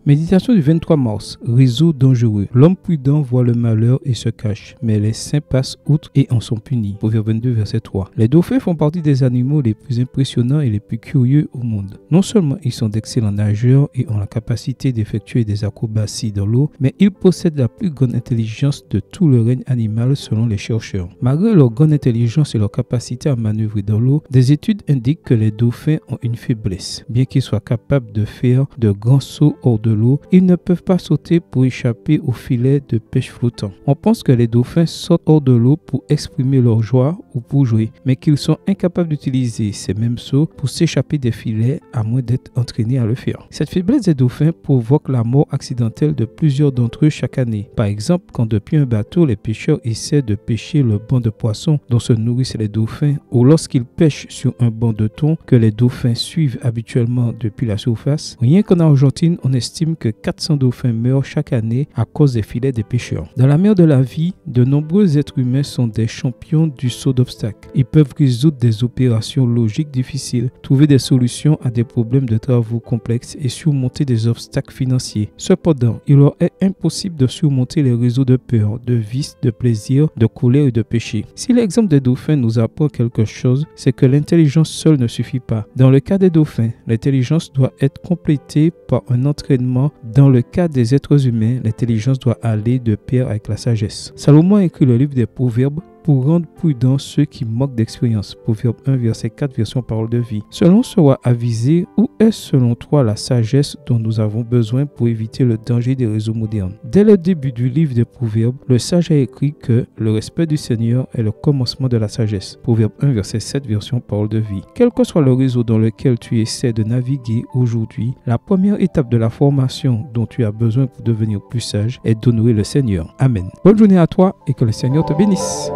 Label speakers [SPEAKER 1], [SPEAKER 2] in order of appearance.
[SPEAKER 1] Méditation du 23 mars. Réseau dangereux. L'homme prudent voit le malheur et se cache, mais les saints passent outre et en sont punis. Proverbe 22, verset 3. Les dauphins font partie des animaux les plus impressionnants et les plus curieux au monde. Non seulement ils sont d'excellents nageurs et ont la capacité d'effectuer des acrobaties dans l'eau, mais ils possèdent la plus grande intelligence de tout le règne animal selon les chercheurs. Malgré leur grande intelligence et leur capacité à manœuvrer dans l'eau, des études indiquent que les dauphins ont une faiblesse. Bien qu'ils soient capables de faire de grands sauts hors de l'eau, ils ne peuvent pas sauter pour échapper au filet de pêche flottant. On pense que les dauphins sautent hors de l'eau pour exprimer leur joie ou pour jouer, mais qu'ils sont incapables d'utiliser ces mêmes sauts pour s'échapper des filets à moins d'être entraînés à le faire. Cette faiblesse des dauphins provoque la mort accidentelle de plusieurs d'entre eux chaque année. Par exemple, quand depuis un bateau, les pêcheurs essaient de pêcher le banc de poissons dont se nourrissent les dauphins, ou lorsqu'ils pêchent sur un banc de thon que les dauphins suivent habituellement depuis la surface, rien qu'en Argentine, on estime que 400 dauphins meurent chaque année à cause des filets des pêcheurs. Dans la mer de la vie, de nombreux êtres humains sont des champions du saut d'obstacles. Ils peuvent résoudre des opérations logiques difficiles, trouver des solutions à des problèmes de travaux complexes et surmonter des obstacles financiers. Cependant, il leur est impossible de surmonter les réseaux de peur, de vices, de plaisir, de colère et de péché. Si l'exemple des dauphins nous apprend quelque chose, c'est que l'intelligence seule ne suffit pas. Dans le cas des dauphins, l'intelligence doit être complétée par un entraînement. Dans le cas des êtres humains, l'intelligence doit aller de pair avec la sagesse. Salomon a écrit le livre des Proverbes pour rendre prudents ceux qui manquent d'expérience. Proverbe 1, verset 4, version parole de vie. Selon sera avisé, où est selon toi la sagesse dont nous avons besoin pour éviter le danger des réseaux modernes? Dès le début du livre des Proverbes, le sage a écrit que le respect du Seigneur est le commencement de la sagesse. Proverbe 1, verset 7, version parole de vie. Quel que soit le réseau dans lequel tu essaies de naviguer aujourd'hui, la première étape de la formation dont tu as besoin pour devenir plus sage est d'honorer le Seigneur. Amen. Bonne journée à toi et que le Seigneur te bénisse.